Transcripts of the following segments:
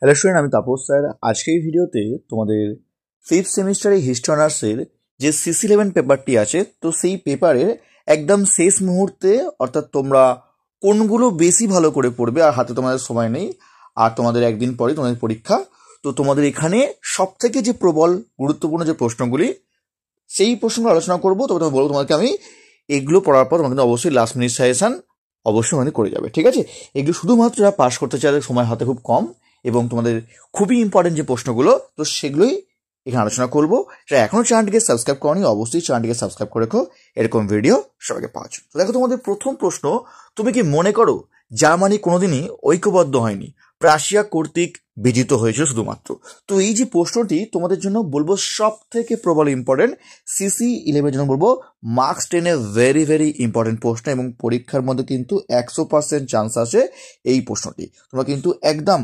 Hello student, আমি Tapas sir. আজকে এই ভিডিওতে তোমাদের ফিফথ সেমিস্টারে হিস্ট্রি অনার্সের যে CC11 পেপারটি আছে, তো সেই পেপারের একদম শেষ মুহূর্তে, অর্থাৎ তোমরা কোনগুলো বেশি ভালো করে পড়বে, আর হাতে তোমাদের সময় নেই, আর তোমাদের একদিন পরে তোমাদের পরীক্ষা, তো তোমাদের এখানে সব থেকে যে প্রবল গুরুত্বপূর্ণ যে প্রশ্নগুলি, সেই প্রশ্নগুলো আলোচনা করবো। তবে তোমার বলবো তোমাকে আমি এগুলো পড়ার পর তোমাকে কিন্তু অবশ্যই লাস্ট মিনিট সাজেশন অবশ্যই মানে করে যাবে, ঠিক আছে? এগুলো শুধুমাত্র যারা পাস করতে চায়, তাদের সময় হাতে খুব কম এবং তোমাদের খুবই ইম্পর্টেন্ট যে প্রশ্নগুলো, তো সেগুলোই এখানে আলোচনা করবো। যারা এখনো চ্যানেলটিকে সাবস্ক্রাইব করনি, অবশ্যই চ্যানেলটিকে সাবস্ক্রাইব করে রেখো এরকম ভিডিও সবাইকে পাওয়ার জন্য। তো দেখো, তোমাদের প্রথম প্রশ্ন, তুমি কি মনে করো জার্মানি কোনোদিনই ঐক্যবদ্ধ হয়নি, প্রাশিয়া কর্তৃক বিজিত হয়েছিল শুধুমাত্র? তো এই যে প্রশ্নটি তোমাদের জন্য বলবো সব থেকে প্রবল ইম্পর্টেন্ট, CC11 জন্য বলবো মার্কস 10-এ ভেরি ভেরি ইম্পর্টেন্ট প্রশ্ন, এবং পরীক্ষার মধ্যে কিন্তু 100% চান্স আছে এই প্রশ্নটি। তোমরা কিন্তু একদম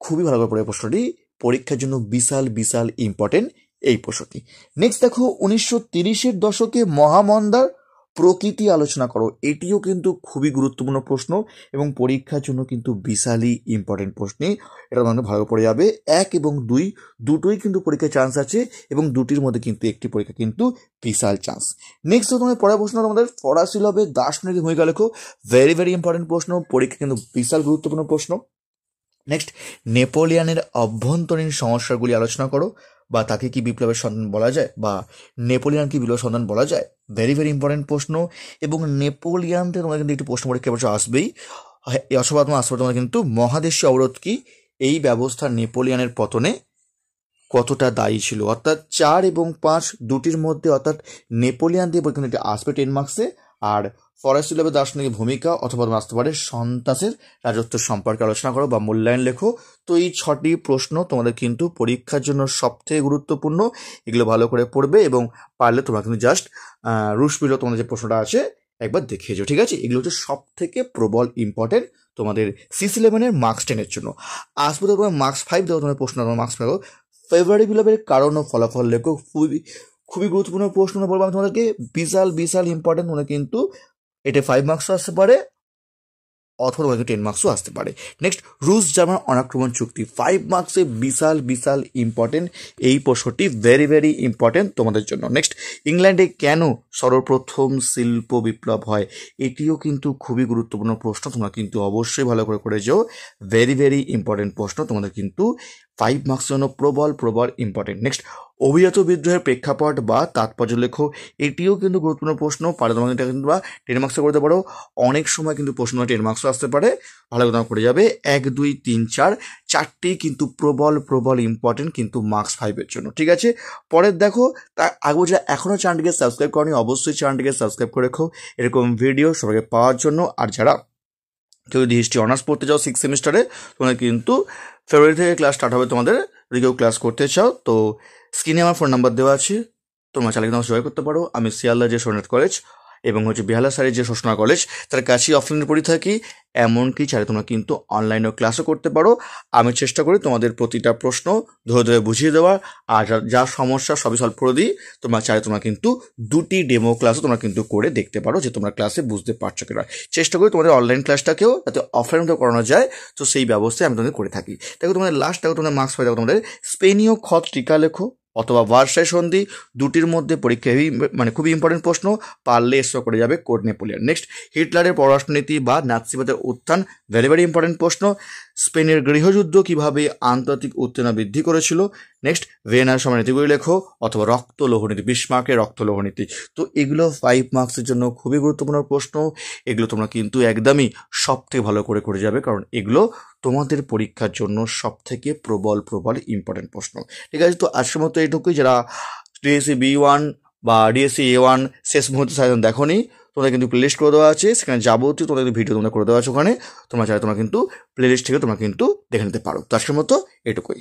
খুবই ভালো করে পড়ে প্রশ্নটি, পরীক্ষার জন্য বিশাল বিশাল ইম্পর্টেন্ট এই প্রশ্নটি। নেক্সট দেখো, 1930-এর দশকে মহামন্দার প্রকৃতি আলোচনা করো। এটিও কিন্তু খুবই গুরুত্বপূর্ণ প্রশ্ন এবং পরীক্ষার জন্য কিন্তু বিশালই ইম্পর্টেন্ট প্রশ্নই। এটা তোমাকে ভালো পড়ে যাবে। 1 এবং 2 দুটোই কিন্তু পরীক্ষার চান্স আছে, এবং দুটির মধ্যে কিন্তু একটি পরীক্ষা কিন্তু বিশাল চান্স। নেক্সট তোমাদের পরের প্রশ্ন, তোমাদের ফরাসি লবে দার্শনিকের ভূমিকা লেখো। ভেরি ভেরি ইম্পর্টেন্ট প্রশ্ন, পরীক্ষা কিন্তু বিশাল গুরুত্বপূর্ণ প্রশ্ন। নেক্সট, নেপোলিয়ানের অভ্যন্তরীণ সমস্যাগুলি আলোচনা করো, বা তাকে কি বিপ্লবের সন্তান বলা যায়, বা নেপোলিয়ান কি বিপ্লবের সন্তান বলা যায়? ভেরি ভেরি ইম্পর্টেন্ট প্রশ্ন। এবং নেপোলিয়ানতে তোমার কিন্তু একটি প্রশ্ন পরীক্ষা বছর আসবেই, অথবা তোমার আসবে তোমার কিন্তু মহাদেশীয় অবরোধ কি, এই ব্যবস্থা নেপোলিয়ানের পতনে কতটা দায়ী ছিল? অর্থাৎ 4 এবং 5 দুটির মধ্যে, অর্থাৎ নেপোলিয়ান দিয়ে কিন্তু এটি আসবে 10 মার্কসে। আর ফরাসি লবে দার্শনিকের ভূমিকা, অথবা আসতে পারে সন্ত্রাসের রাজত্ব সম্পর্কে আলোচনা করো বা মূল্যায়ন লেখো। তো এই 6টি প্রশ্ন তোমাদের কিন্তু পরীক্ষার জন্য সব থেকে গুরুত্বপূর্ণ। এগুলো ভালো করে পড়বে, এবং পারলে তোমরা কিন্তু জাস্ট রুশ বিলো তোমাদের যে প্রশ্নটা আছে একবার দেখিয়েছো, ঠিক আছে? এগুলো হচ্ছে সব থেকে প্রবল ইম্পর্টেন্ট তোমাদের CC11-এর মার্কস 10-এর জন্য। আসবে তো তোমার মার্কস 5 দেবো, তোমার প্রশ্ন তোমার মার্কস 5 ফেব্রুয়ারি বিপ্লবের কারণ ও ফলাফল লেখো। খুবই খুবই গুরুত্বপূর্ণ প্রশ্ন বলবো আমি তোমাদেরকে, বিশাল বিশাল ইম্পর্টেন্ট। মনে কিন্তু এটা 5 মার্কসও আসতে পারে, অথবা 10 মার্কসও আসতে পারে। নেক্সট, রুশ জার্মান অনাক্রমণ চুক্তি 5 মার্কসে বিশাল বিশাল ইম্পর্টেন্ট এই প্রশ্নটি, ভেরি ভেরি ইম্পর্টেন্ট তোমাদের জন্য। নেক্সট, ইংল্যান্ডে কেন সর্বপ্রথম শিল্প বিপ্লব হয়? এটিও কিন্তু খুবই গুরুত্বপূর্ণ প্রশ্ন, তোমরা কিন্তু অবশ্যই ভালো করে যাও। ভেরি ভেরি ইম্পর্টেন্ট প্রশ্ন তোমাদের কিন্তু 5 মার্কস জন্য প্রবল প্রবল ইম্পর্টেন্ট। নেক্সট, অভিজাত বিদ্রোহের প্রেক্ষাপট বা তাৎপর্য লেখো। এটিও কিন্তু গুরুত্বপূর্ণ প্রশ্ন, পারে তোমাকে এটা কিন্তু 10 মার্কসে করতে পারো। অনেক সময় কিন্তু প্রশ্ন 10 মার্কসও আসতে পারে, ভালো করে করে যাবে। 1, 2, 3, 4 চারটি কিন্তু প্রবল প্রবল ইম্পর্টেন্ট কিন্তু মার্কস 5-এর জন্য, ঠিক আছে? পরের দেখো, তার আগে যারা এখনও চ্যানেলটিকে সাবস্ক্রাইব করনি, অবশ্যই চ্যানেলটিকে সাবস্ক্রাইব করে রেখো এরকম ভিডিও সবাইকে পাওয়ার জন্য। আর যারা কেউ যদি হিস্ট্রি অনার্স পড়তে চাও 6 সেমিস্টারে, তোমরা কিন্তু ফেব্রুয়ারি থেকে ক্লাস স্টার্ট হবে তোমাদের। যদি কেউ ক্লাস করতে চাও, তো স্ক্রিনে আমার ফোন নাম্বার দেওয়া আছে, তোমরা চাইলে কিন্তু জয় করতে পারো। আমি শিয়ালদা যে সোনার কলেজ এবং বেহালা সাইডের যে শোষণা কলেজ, তার কাছেই অফলাইনে পড়ে থাকি। এমনকি চাইলে তোমরা কিন্তু অনলাইনেও ক্লাসও করতে পারো। আমি চেষ্টা করি তোমাদের প্রতিটা প্রশ্ন ধরে ধরে বুঝিয়ে দেওয়ার, আর যা সমস্যা সবই সলভ করে দিই। তোমরা চাইলে তোমরা কিন্তু 2টি ডেমো ক্লাসও তোমরা কিন্তু করে দেখতে পারো, যে তোমরা ক্লাসে বুঝতে পারছো কিনা। চেষ্টা করি তোমাদের অনলাইন ক্লাসটাকেও যাতে অফলাইনেও করানো যায়, তো সেই ব্যবস্থায় আমি তোমাদের করে থাকি। দেখো তোমাদের লাস্ট, দেখো তোমাদের মার্কস পাই, দেখো তোমাদের স্পেনীয় খত টিকা লেখো অথবা ভার্সাই সন্ধি, দুটির মধ্যে পরীক্ষা মানে খুবই ইম্পর্টেন্ট প্রশ্ন, পারলে এসব করে যাবে কোড নেপোলিয়ান। নেক্সট, হিটলারের পররাষ্ট্রনীতি বা নাৎসিবাদের উত্থান, ভেরি ভেরি ইম্পর্টেন্ট প্রশ্ন। স্পেনের গৃহযুদ্ধ কিভাবে আন্তর্জাতিক উত্তেজনা বৃদ্ধি করেছিল? নেক্সট, ভিয়েনার সমানীতিগুলি লেখো, অথবা রক্ত লৌহনীতি, বিসমার্কের রক্ত লৌহনীতি। তো এগুলো 5 মার্কসের জন্য খুবই গুরুত্বপূর্ণ প্রশ্ন। এগুলো তোমরা কিন্তু একদমই সব থেকে ভালো করে যাবে, কারণ এগুলো তোমাদের পরীক্ষার জন্য সব থেকে প্রবল প্রবল ইম্পর্টেন্ট প্রশ্ন, ঠিক আছে? তো আজকের মতো এইটুকুই। যারা ডিএসসি B1 বা ডিএসসি A1 শেষ মুহূর্তে সাজেশন দেখো নি, তোমাদের কিন্তু প্লেলিস্ট করে দেওয়া আছে, সেখানে যাবতীয় তোমাদের ভিডিও তোমরা করে দেওয়া আছে ওখানে। তোমরা চাইলে তোমরা কিন্তু প্লেলিস্ট থেকে তোমরা কিন্তু দেখে নিতে পারো। তো আজকের মতো এটুকুই।